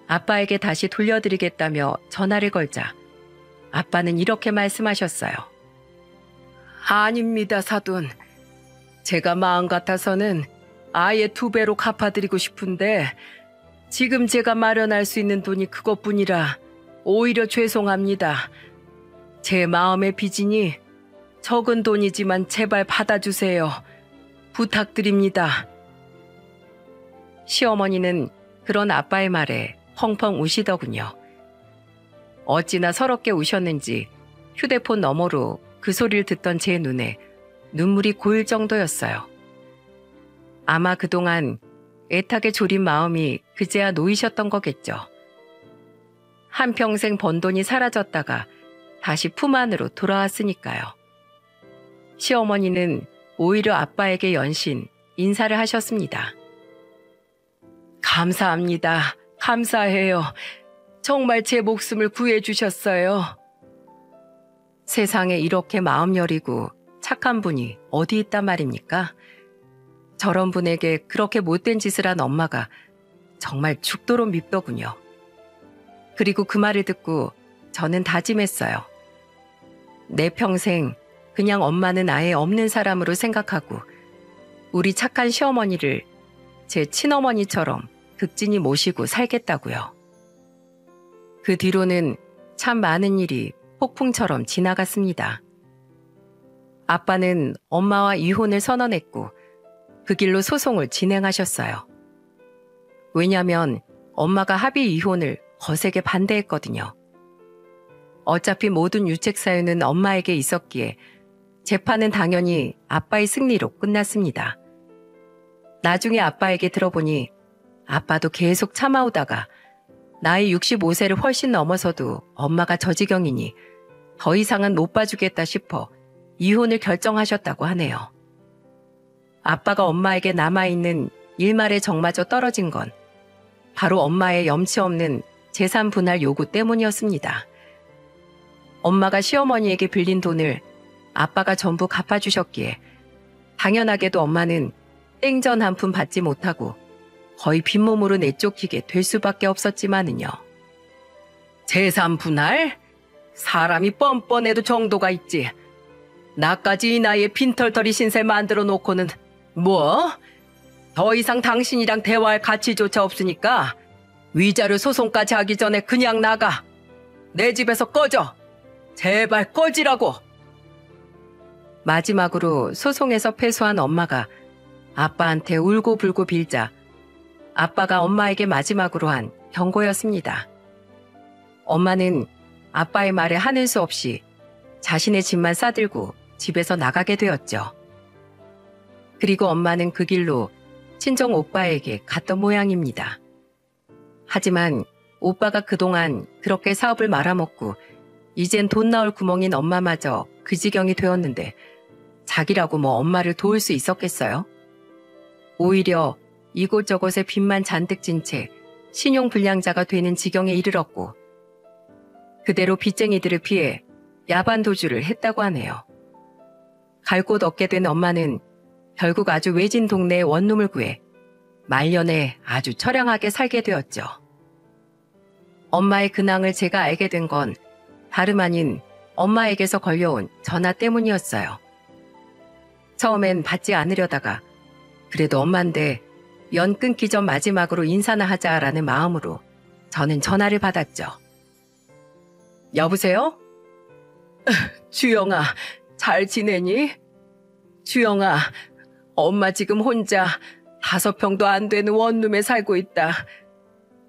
아빠에게 다시 돌려드리겠다며 전화를 걸자 아빠는 이렇게 말씀하셨어요. 아닙니다, 사돈. 제가 마음 같아서는 아예 2배로 갚아드리고 싶은데 지금 제가 마련할 수 있는 돈이 그것뿐이라 오히려 죄송합니다. 제 마음의 빚이니 적은 돈이지만 제발 받아주세요. 부탁드립니다. 시어머니는 그런 아빠의 말에 펑펑 우시더군요. 어찌나 서럽게 우셨는지 휴대폰 너머로 그 소리를 듣던 제 눈에 눈물이 고일 정도였어요. 아마 그동안 애타게 졸인 마음이 그제야 놓이셨던 거겠죠. 한평생 번 돈이 사라졌다가 다시 품 안으로 돌아왔으니까요. 시어머니는 오히려 아빠에게 연신 인사를 하셨습니다. 감사합니다. 감사해요. 정말 제 목숨을 구해주셨어요. 세상에 이렇게 마음 여리고 착한 분이 어디 있단 말입니까? 저런 분에게 그렇게 못된 짓을 한 엄마가 정말 죽도록 밉더군요. 그리고 그 말을 듣고 저는 다짐했어요. 내 평생 그냥 엄마는 아예 없는 사람으로 생각하고 우리 착한 시어머니를 제 친어머니처럼 극진히 모시고 살겠다고요. 그 뒤로는 참 많은 일이 폭풍처럼 지나갔습니다. 아빠는 엄마와 이혼을 선언했고 그 길로 소송을 진행하셨어요. 왜냐하면 엄마가 합의 이혼을 거세게 반대했거든요. 어차피 모든 유책 사유는 엄마에게 있었기에 재판은 당연히 아빠의 승리로 끝났습니다. 나중에 아빠에게 들어보니 아빠도 계속 참아오다가 나이 65세를 훨씬 넘어서도 엄마가 저 지경이니 더 이상은 못 봐주겠다 싶어 이혼을 결정하셨다고 하네요. 아빠가 엄마에게 남아있는 일말의 정마저 떨어진 건 바로 엄마의 염치 없는 재산 분할 요구 때문이었습니다. 엄마가 시어머니에게 빌린 돈을 아빠가 전부 갚아주셨기에 당연하게도 엄마는 땡전 한 푼 받지 못하고 거의 빈몸으로 내쫓기게 될 수밖에 없었지만은요. 재산 분할? 사람이 뻔뻔해도 정도가 있지. 나까지 이 나이에 빈털터리 신세 만들어 놓고는 뭐? 더 이상 당신이랑 대화할 가치조차 없으니까 위자료 소송까지 하기 전에 그냥 나가. 내 집에서 꺼져. 제발 꺼지라고. 마지막으로 소송에서 패소한 엄마가 아빠한테 울고불고 빌자 아빠가 엄마에게 마지막으로 한 경고였습니다. 엄마는 아빠의 말에 하는 수 없이 자신의 짐만 싸들고 집에서 나가게 되었죠. 그리고 엄마는 그 길로 친정 오빠에게 갔던 모양입니다. 하지만 오빠가 그동안 그렇게 사업을 말아먹고 이젠 돈 나올 구멍인 엄마마저 그 지경이 되었는데 자기라고 뭐 엄마를 도울 수 있었겠어요? 오히려 이곳저곳에 빚만 잔뜩 진 채 신용불량자가 되는 지경에 이르렀고 그대로 빚쟁이들을 피해 야반도주를 했다고 하네요. 갈 곳 얻게 된 엄마는 결국 아주 외진 동네에 원룸을 구해 말년에 아주 처량하게 살게 되었죠. 엄마의 근황을 제가 알게 된 건 다름 아닌 엄마에게서 걸려온 전화 때문이었어요. 처음엔 받지 않으려다가 그래도 엄마인데 연 끊기 전 마지막으로 인사나 하자라는 마음으로 저는 전화를 받았죠. 여보세요? 주영아, 잘 지내니? 주영아, 엄마 지금 혼자 5평도 안 되는 원룸에 살고 있다.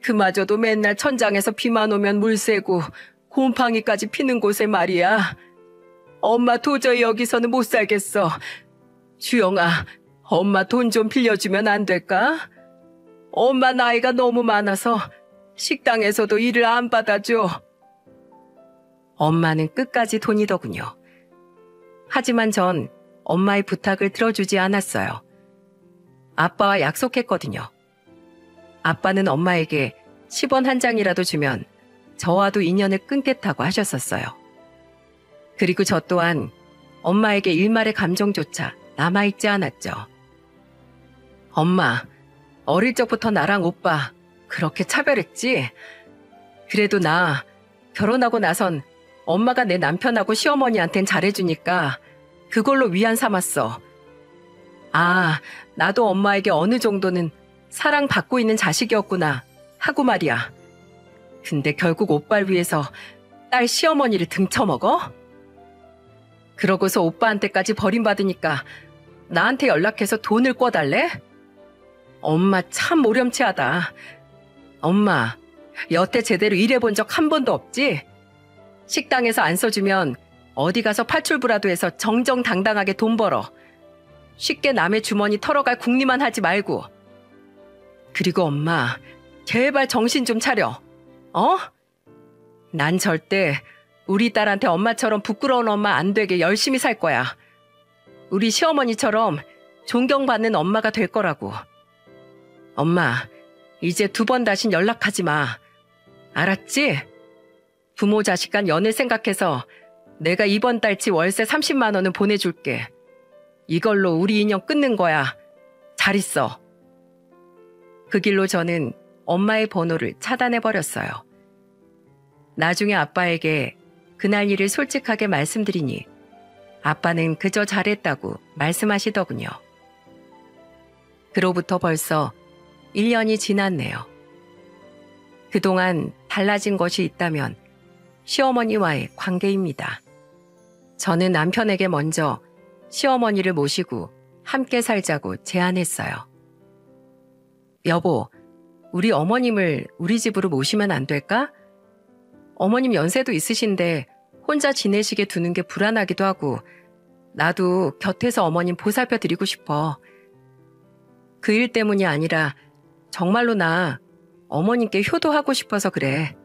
그마저도 맨날 천장에서 비만 오면 물 새고 곰팡이까지 피는 곳에 말이야. 엄마 도저히 여기서는 못 살겠어. 주영아, 엄마 돈 좀 빌려주면 안 될까? 엄마 나이가 너무 많아서 식당에서도 일을 안 받아줘. 엄마는 끝까지 돈이더군요. 하지만 전 엄마의 부탁을 들어주지 않았어요. 아빠와 약속했거든요. 아빠는 엄마에게 10원 한 장이라도 주면 저와도 인연을 끊겠다고 하셨었어요. 그리고 저 또한 엄마에게 일말의 감정조차 남아있지 않았죠. 엄마, 어릴 적부터 나랑 오빠 그렇게 차별했지? 그래도 나 결혼하고 나선 엄마가 내 남편하고 시어머니한텐 잘해주니까 그걸로 위안 삼았어. 아, 나도 엄마에게 어느 정도는 사랑받고 있는 자식이었구나 하고 말이야. 근데 결국 오빠를 위해서 딸 시어머니를 등쳐먹어? 그러고서 오빠한테까지 버림받으니까 나한테 연락해서 돈을 꿔달래? 엄마 참 모렴치하다. 엄마, 여태 제대로 일해본 적 한 번도 없지? 식당에서 안 써주면 어디 가서 팔출부라도 해서 정정당당하게 돈 벌어. 쉽게 남의 주머니 털어갈 궁리만 하지 말고. 그리고 엄마, 제발 정신 좀 차려. 어? 난 절대 우리 딸한테 엄마처럼 부끄러운 엄마 안 되게 열심히 살 거야. 우리 시어머니처럼 존경받는 엄마가 될 거라고. 엄마, 이제 2번 다신 연락하지 마. 알았지? 부모 자식 간 연을 생각해서 내가 이번 달치 월세 30만 원은 보내줄게. 이걸로 우리 인연 끊는 거야. 잘 있어. 그 길로 저는 엄마의 번호를 차단해버렸어요. 나중에 아빠에게 그날 일을 솔직하게 말씀드리니 아빠는 그저 잘했다고 말씀하시더군요. 그로부터 벌써 1년이 지났네요. 그동안 달라진 것이 있다면 시어머니와의 관계입니다. 저는 남편에게 먼저 시어머니를 모시고 함께 살자고 제안했어요. 여보, 우리 어머님을 우리 집으로 모시면 안 될까? 어머님 연세도 있으신데 혼자 지내시게 두는 게 불안하기도 하고 나도 곁에서 어머님 보살펴 드리고 싶어. 그 일 때문이 아니라 정말로 나 어머님께 효도하고 싶어서 그래.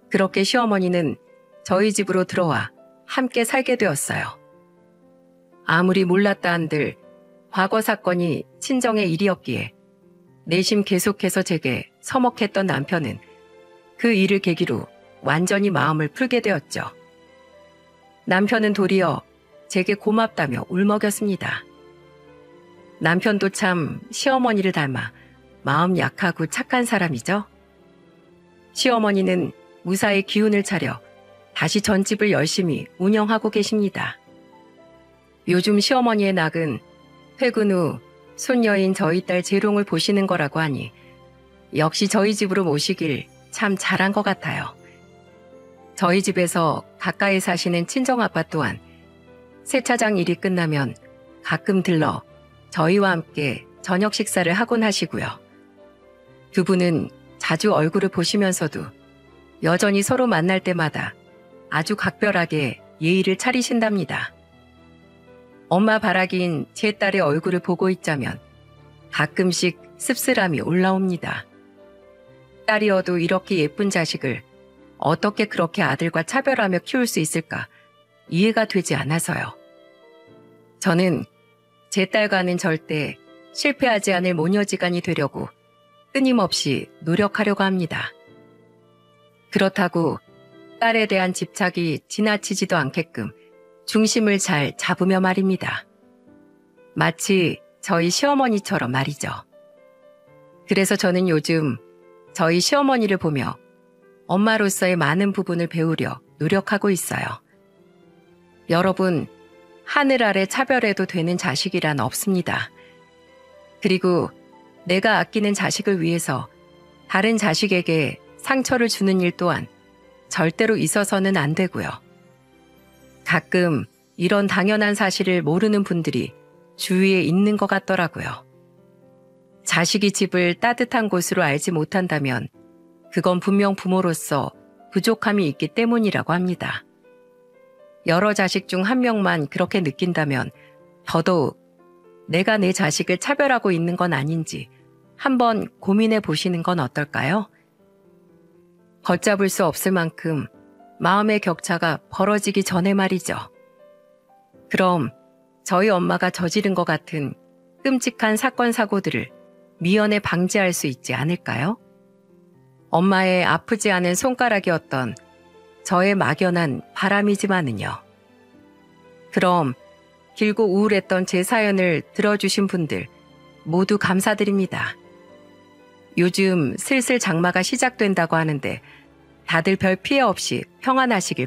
그렇게 시어머니는 저희 집으로 들어와 함께 살게 되었어요. 아무리 몰랐다 한들 과거 사건이 친정의 일이었기에 내심 계속해서 제게 서먹했던 남편은 그 일을 계기로 완전히 마음을 풀게 되었죠. 남편은 도리어 제게 고맙다며 울먹였습니다. 남편도 참 시어머니를 닮아 마음 약하고 착한 사람이죠. 시어머니는 무사히 기운을 차려 다시 전집을 열심히 운영하고 계십니다. 요즘 시어머니의 낙은 퇴근 후 손녀인 저희 딸 재롱을 보시는 거라고 하니 역시 저희 집으로 모시길 참 잘한 것 같아요. 저희 집에서 가까이 사시는 친정아빠 또한 세차장 일이 끝나면 가끔 들러 저희와 함께 저녁 식사를 하곤 하시고요. 두 분은 자주 얼굴을 보시면서도 여전히 서로 만날 때마다 아주 각별하게 예의를 차리신답니다. 엄마 바라기인 제 딸의 얼굴을 보고 있자면 가끔씩 씁쓸함이 올라옵니다. 딸이어도 이렇게 예쁜 자식을 어떻게 그렇게 아들과 차별하며 키울 수 있을까 이해가 되지 않아서요. 저는 제 딸과는 절대 실패하지 않을 모녀지간이 되려고 끊임없이 노력하려고 합니다. 그렇다고 딸에 대한 집착이 지나치지도 않게끔 중심을 잘 잡으며 말입니다. 마치 저희 시어머니처럼 말이죠. 그래서 저는 요즘 저희 시어머니를 보며 엄마로서의 많은 부분을 배우려 노력하고 있어요. 여러분, 하늘 아래 차별해도 되는 자식이란 없습니다. 그리고 내가 아끼는 자식을 위해서 다른 자식에게 상처를 주는 일 또한 절대로 있어서는 안 되고요. 가끔 이런 당연한 사실을 모르는 분들이 주위에 있는 것 같더라고요. 자식이 집을 따뜻한 곳으로 알지 못한다면 그건 분명 부모로서 부족함이 있기 때문이라고 합니다. 여러 자식 중 한 명만 그렇게 느낀다면 더더욱 내가 내 자식을 차별하고 있는 건 아닌지 한번 고민해 보시는 건 어떨까요? 걷잡을 수 없을 만큼 마음의 격차가 벌어지기 전에 말이죠. 그럼 저희 엄마가 저지른 것 같은 끔찍한 사건 사고들을 미연에 방지할 수 있지 않을까요? 엄마의 아프지 않은 손가락이었던 저의 막연한 바람이지만은요. 그럼 길고 우울했던 제 사연을 들어주신 분들 모두 감사드립니다. 요즘 슬슬 장마가 시작된다고 하는데 다들 별 피해 없이 평안하시길